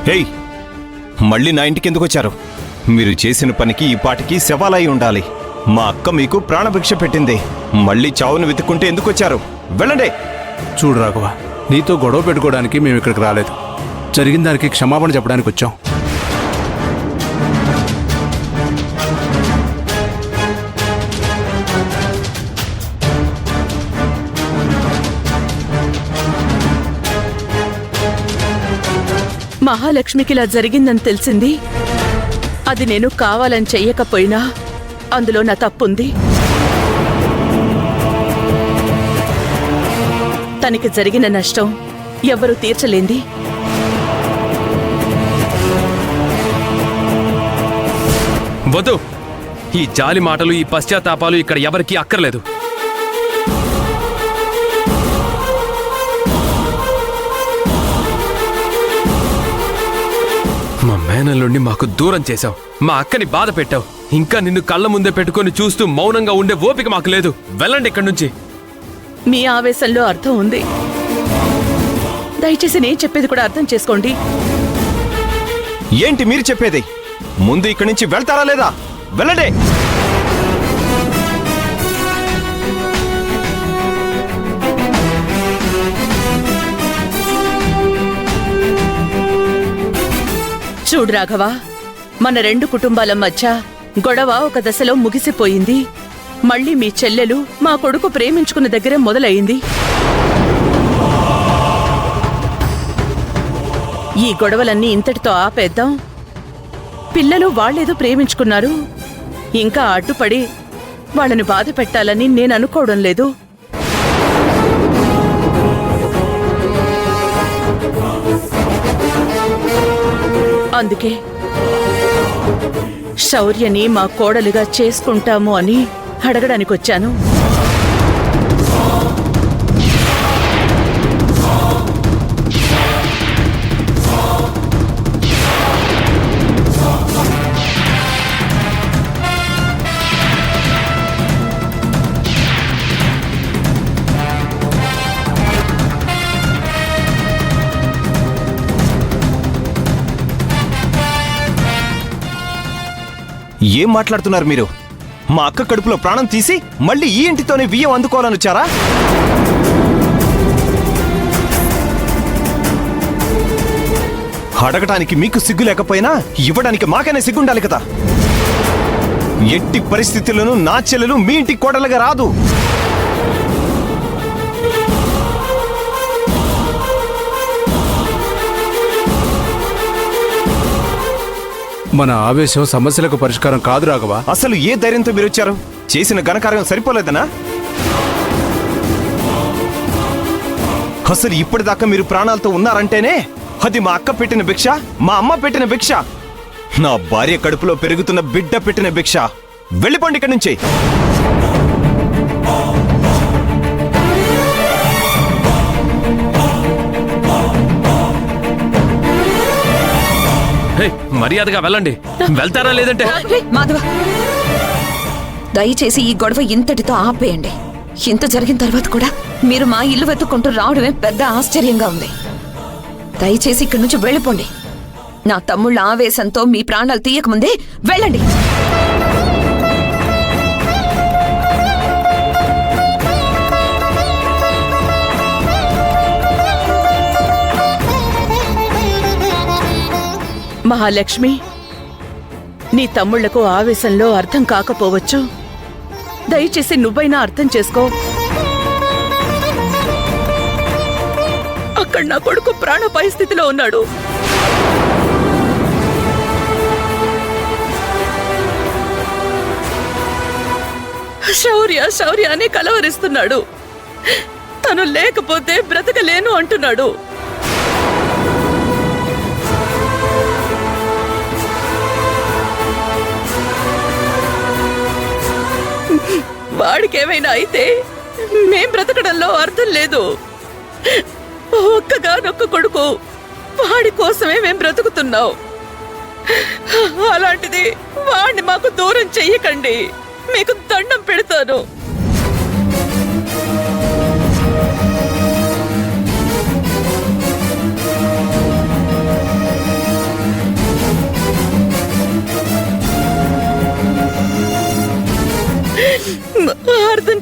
Hey, మళ్ళీ నా ఇంటికి ఎందుకు వచ్చారు? మీరు చేసిన పనికి ఈ పాటికి శవాలై ఉండాలి. మా అక్క మీకు ప్రాణభిక్ష పెట్టింది. మళ్ళీ చావును వెతుక్కుంటే ఎందుకు వచ్చారు? వెళ్ళండి. చూడు రాఘవ, నీతో గొడవ పెట్టుకోవడానికి మేము ఇక్కడికి రాలేదు. జరిగిన దానికి క్షమాపణ చెప్పడానికి వచ్చాం. మహాలక్ష్మికి ఇలా జరిగిందని తెలిసింది. అది నేను కావాలని చెయ్యకపోయినా అందులో నా తప్పుంది. తనకి జరిగిన నష్టం ఎవరూ తీర్చలేంది. వద్దు, ఈ జాలి మాటలు, ఈ పశ్చాత్తాపాలు ఇక్కడ ఎవరికీ అక్కర్లేదు. మా మేనల్లుండి మాకు దూరం చేశావు, మా అక్కని బాధ పెట్టావు. ఇంకా నిన్ను కళ్ళ ముందే పెట్టుకొని చూస్తూ మౌనంగా ఉండే ఓపిక మాకు లేదు. వెళ్ళండి ఇక్కడి నుంచి. మీ ఆవేశంలో అర్థం ఉంది. దయచేసి నేను చెప్పేది కూడా అర్థం చేసుకోండి. ఏంటి మీరు చెప్పేది? ముందు ఇక్కడి నుంచి వెళ్తారా లేదా? వెళ్ళండి. చూడు రాఘవ, మన రెండు కుటుంబాల మధ్య గొడవ ఒక దశలో ముగిసిపోయింది. మళ్ళీ మీ చెల్లెలు మా కొడుకు ప్రేమించుకున్న దగ్గరే మొదలయ్యింది. ఈ గొడవలన్నీ ఇంతటితో ఆపేద్దాం. పిల్లలు వాళ్ళేదో ప్రేమించుకున్నారు, ఇంకా అడ్డుపడి వాళ్ళని బాధ పెట్టాలని నేను అనుకోవడం లేదు. అందుకే శౌర్యని మా కోడలుగా చేసుకుంటాము అని అడగడానికి వచ్చాను. ఏం మాట్లాడుతున్నారు మీరు? మా అక్క కడుపులో ప్రాణం తీసి మళ్ళీ ఈ ఇంటితోనే బియ్యం అందుకోవాలని వచ్చారా? అడగటానికి మీకు సిగ్గు లేకపోయినా ఇవ్వడానికి మాకైనా సిగ్గుండాలి కదా. ఎట్టి పరిస్థితుల్లోనూ నా చెల్లెలు మీ ఇంటికి కోడలుగా రాదు. మన ఆవేశం సమస్యలకు పరిష్కారం కాదు రాఘవ. అసలు ఏ ధైర్యంతో మీరు వచ్చారు? చేసిన ఘనకార్యం సరిపోలేదనా? అసలు ఇప్పటిదాకా మీరు ప్రాణాలతో ఉన్నారంటేనే అది మా అక్క పెట్టిన భిక్ష, మా అమ్మ పెట్టిన భిక్ష, నా భార్య కడుపులో పెరుగుతున్న బిడ్డ పెట్టిన భిక్ష. వెళ్ళిపోండి ఇక్కడి నుంచి. మర్యాదగా వెళ్ళండి. వెళ్తారా లేదంటే? మాధవ, దయచేసి ఈ గొడవ ఇంతటితో ఆపేయండి. ఇంత జరిగిన తర్వాత కూడా మీరు మా ఇల్లు వెతుక్కుంటూ రావడమే పెద్ద ఆశ్చర్యంగా ఉంది. దయచేసి ఇక్కడి నుంచి వెళ్ళిపోండి. నా తమ్ముళ్ళ ఆవేశంతో మీ ప్రాణాలు తీయకముందే వెళ్ళండి. మహాలక్ష్మి, నీ తమ్ముళ్లకు ఆవేశంలో అర్థం కాకపోవచ్చు. దయచేసి నువ్వైనా అర్థం చేసుకో. అక్కడ నా కొడుకు ప్రాణాపాయ స్థితిలో ఉన్నాడు. శౌర్య శౌర్య అని కలవరిస్తున్నాడు. తను లేకపోతే బ్రతకలేను అంటున్నాడు. వాడికేమైనా అయితే మేం బ్రతకడంలో అర్థం లేదు. ఒక్కగానొక్క కొడుకు, వాడి కోసమే మేం బ్రతుకుతున్నాం. అలాంటిది వాడిని మాకు దూరం చెయ్యకండి, మీకు దండం పెడతాను.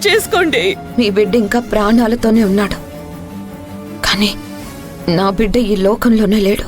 చేసుకోండి. మీ బిడ్డ ఇంకా ప్రాణాలతోనే ఉన్నాడు, కానీ నా బిడ్డ ఈ లోకంలోనే లేడు.